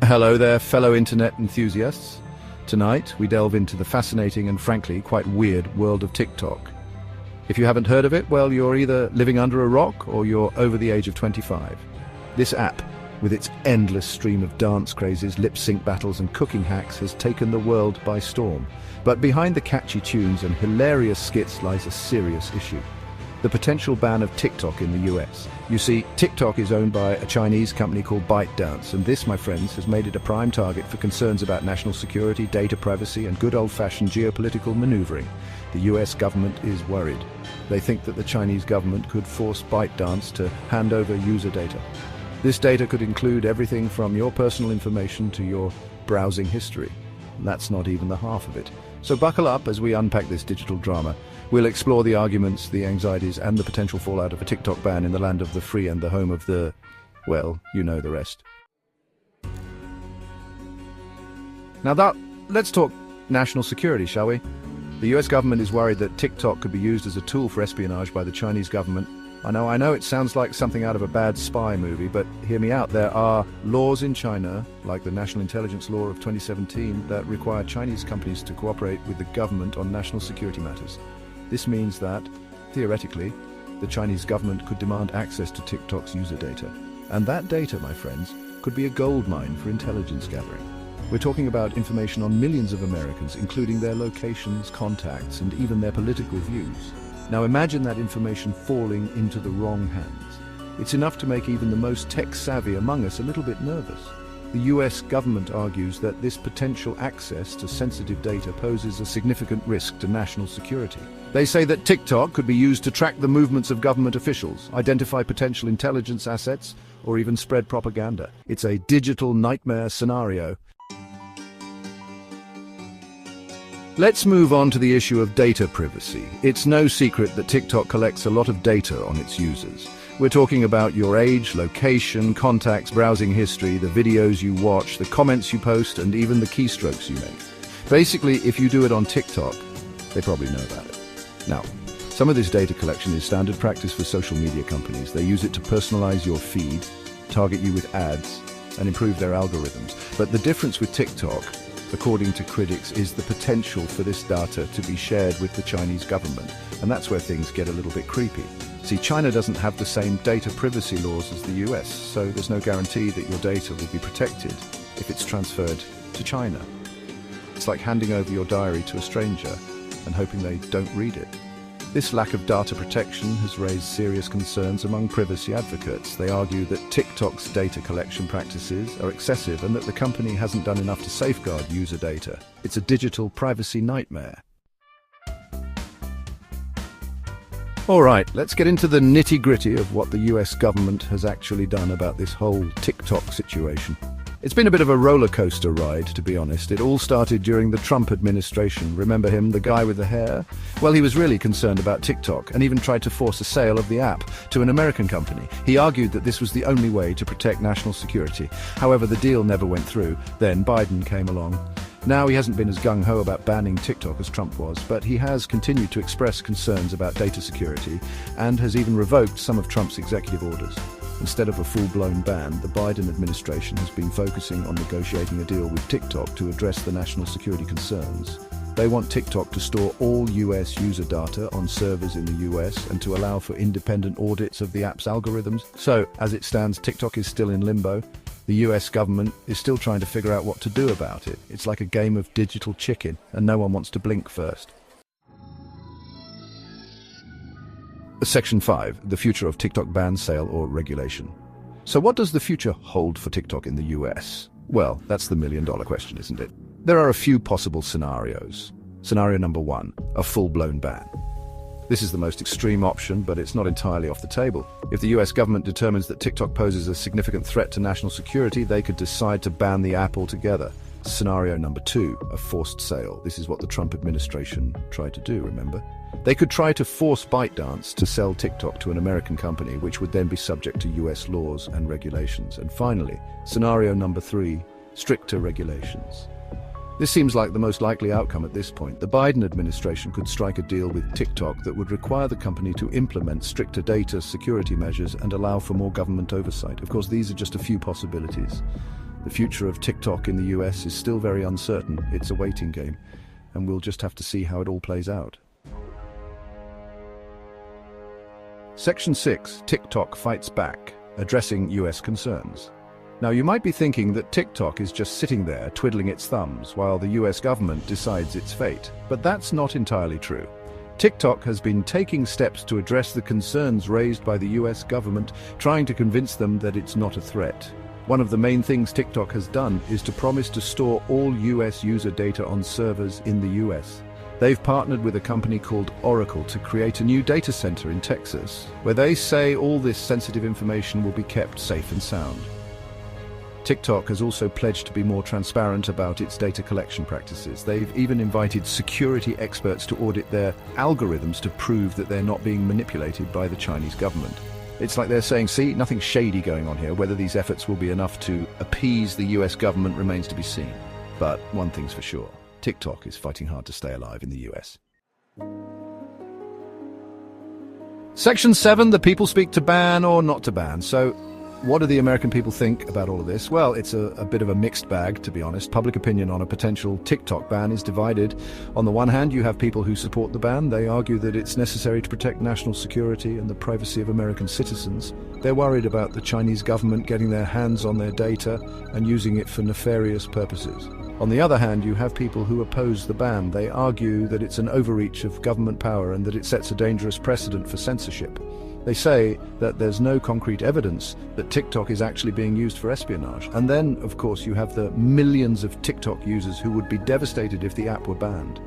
Hello there, fellow internet enthusiasts. Tonight, we delve into the fascinating and frankly quite weird world of TikTok. If you haven't heard of it, well, you're either living under a rock or you're over the age of 25. This app, with its endless stream of dance crazes, lip-sync battles and cooking hacks, has taken the world by storm. But behind the catchy tunes and hilarious skits lies a serious issue: the potential ban of TikTok in the US. You see, TikTok is owned by a Chinese company called ByteDance, and this, my friends, has made it a prime target for concerns about national security, data privacy, and good old-fashioned geopolitical maneuvering. The US government is worried. They think that the Chinese government could force ByteDance to hand over user data. This data could include everything from your personal information to your browsing history. And that's not even the half of it. So buckle up as we unpack this digital drama. We'll explore the arguments, the anxieties, and the potential fallout of a TikTok ban in the land of the free and the home of the, well, you know the rest. Now let's talk national security, shall we? The US government is worried that TikTok could be used as a tool for espionage by the Chinese government. I know it sounds like something out of a bad spy movie, but hear me out. There are laws in China, like the National Intelligence Law of 2017, that require Chinese companies to cooperate with the government on national security matters. This means that, theoretically, the Chinese government could demand access to TikTok's user data. And that data, my friends, could be a goldmine for intelligence gathering. We're talking about information on millions of Americans, including their locations, contacts, and even their political views. Now imagine that information falling into the wrong hands. It's enough to make even the most tech-savvy among us a little bit nervous. The US government argues that this potential access to sensitive data poses a significant risk to national security. They say that TikTok could be used to track the movements of government officials, identify potential intelligence assets, or even spread propaganda. It's a digital nightmare scenario. Let's move on to the issue of data privacy. It's no secret that TikTok collects a lot of data on its users. We're talking about your age, location, contacts, browsing history, the videos you watch, the comments you post, and even the keystrokes you make. Basically, if you do it on TikTok, they probably know about it. Now, some of this data collection is standard practice for social media companies. They use it to personalize your feed, target you with ads, and improve their algorithms. But the difference with TikTok, according to critics, is the potential for this data to be shared with the Chinese government. And that's where things get a little bit creepy. See, China doesn't have the same data privacy laws as the US, so there's no guarantee that your data will be protected if it's transferred to China. It's like handing over your diary to a stranger and hoping they don't read it. This lack of data protection has raised serious concerns among privacy advocates. They argue that TikTok's data collection practices are excessive and that the company hasn't done enough to safeguard user data. It's a digital privacy nightmare. All right, let's get into the nitty-gritty of what the US government has actually done about this whole TikTok situation. It's been a bit of a roller coaster ride, to be honest. It all started during the Trump administration. Remember him, the guy with the hair? Well, he was really concerned about TikTok and even tried to force a sale of the app to an American company. He argued that this was the only way to protect national security. However, the deal never went through. Then Biden came along. Now he hasn't been as gung-ho about banning TikTok as Trump was, but he has continued to express concerns about data security and has even revoked some of Trump's executive orders. Instead of a full-blown ban, the Biden administration has been focusing on negotiating a deal with TikTok to address the national security concerns. They want TikTok to store all US user data on servers in the US and to allow for independent audits of the app's algorithms. So, as it stands, TikTok is still in limbo. The US government is still trying to figure out what to do about it. It's like a game of digital chicken, and no one wants to blink first. Section 5, the future of TikTok ban, sale or regulation. So what does the future hold for TikTok in the US? Well, that's the million-dollar question, isn't it? There are a few possible scenarios. Scenario number 1, a full-blown ban. This is the most extreme option, but it's not entirely off the table. If the US government determines that TikTok poses a significant threat to national security, they could decide to ban the app altogether. Scenario number 2, a forced sale. This is what the Trump administration tried to do, remember? They could try to force ByteDance to sell TikTok to an American company, which would then be subject to US laws and regulations. And finally, scenario number 3, stricter regulations. This seems like the most likely outcome at this point. The Biden administration could strike a deal with TikTok that would require the company to implement stricter data security measures and allow for more government oversight. Of course, these are just a few possibilities. The future of TikTok in the US is still very uncertain. It's a waiting game, and we'll just have to see how it all plays out. Section 6, TikTok fights back, addressing US concerns. Now, you might be thinking that TikTok is just sitting there twiddling its thumbs while the US government decides its fate, but that's not entirely true. TikTok has been taking steps to address the concerns raised by the US government, trying to convince them that it's not a threat. One of the main things TikTok has done is to promise to store all US user data on servers in the US. They've partnered with a company called Oracle to create a new data center in Texas, where they say all this sensitive information will be kept safe and sound. TikTok has also pledged to be more transparent about its data collection practices. They've even invited security experts to audit their algorithms to prove that they're not being manipulated by the Chinese government. It's like they're saying, see, nothing shady going on here. Whether these efforts will be enough to appease the US government remains to be seen. But one thing's for sure, TikTok is fighting hard to stay alive in the US. Section 7, the people speak to ban or not to ban. So, what do the American people think about all of this? Well, it's a bit of a mixed bag, to be honest. Public opinion on a potential TikTok ban is divided. On the one hand, you have people who support the ban. They argue that it's necessary to protect national security and the privacy of American citizens. They're worried about the Chinese government getting their hands on their data and using it for nefarious purposes. On the other hand, you have people who oppose the ban. They argue that it's an overreach of government power and that it sets a dangerous precedent for censorship. They say that there's no concrete evidence that TikTok is actually being used for espionage. And then, of course, you have the millions of TikTok users who would be devastated if the app were banned.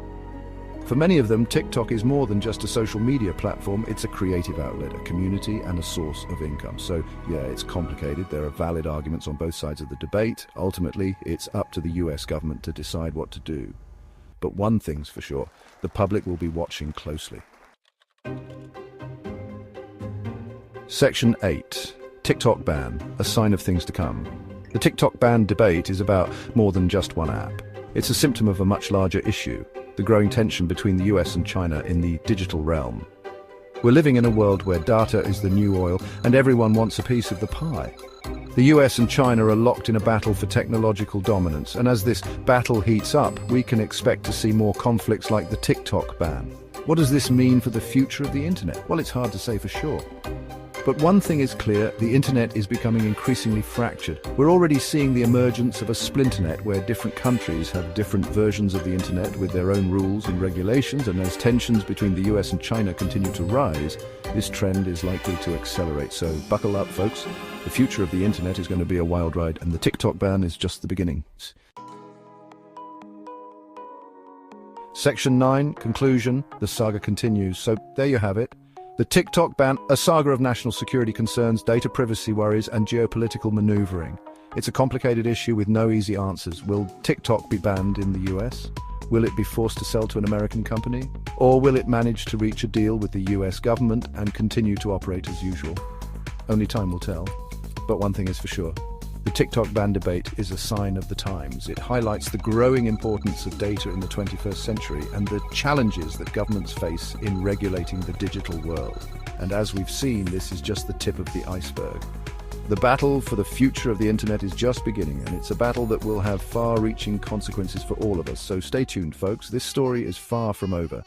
For many of them, TikTok is more than just a social media platform. It's a creative outlet, a community, and a source of income. So, yeah, it's complicated. There are valid arguments on both sides of the debate. Ultimately, it's up to the US government to decide what to do. But one thing's for sure, the public will be watching closely. Section 8. TikTok ban, a sign of things to come. The TikTok ban debate is about more than just one app. It's a symptom of a much larger issue, the growing tension between the US and China in the digital realm. We're living in a world where data is the new oil and everyone wants a piece of the pie. The US and China are locked in a battle for technological dominance, and as this battle heats up, we can expect to see more conflicts like the TikTok ban. What does this mean for the future of the internet? Well, it's hard to say for sure. But one thing is clear, the internet is becoming increasingly fractured. We're already seeing the emergence of a splinternet where different countries have different versions of the internet with their own rules and regulations, and as tensions between the US and China continue to rise, this trend is likely to accelerate. So buckle up, folks. The future of the internet is going to be a wild ride, and the TikTok ban is just the beginning. Section 9, conclusion. The saga continues. So there you have it. The TikTok ban, a saga of national security concerns, data privacy worries, and geopolitical maneuvering. It's a complicated issue with no easy answers. Will TikTok be banned in the US? Will it be forced to sell to an American company? Or will it manage to reach a deal with the US government and continue to operate as usual? Only time will tell. But one thing is for sure. The TikTok ban debate is a sign of the times. It highlights the growing importance of data in the 21st century and the challenges that governments face in regulating the digital world. And as we've seen, this is just the tip of the iceberg. The battle for the future of the internet is just beginning, and it's a battle that will have far-reaching consequences for all of us. So stay tuned, folks. This story is far from over.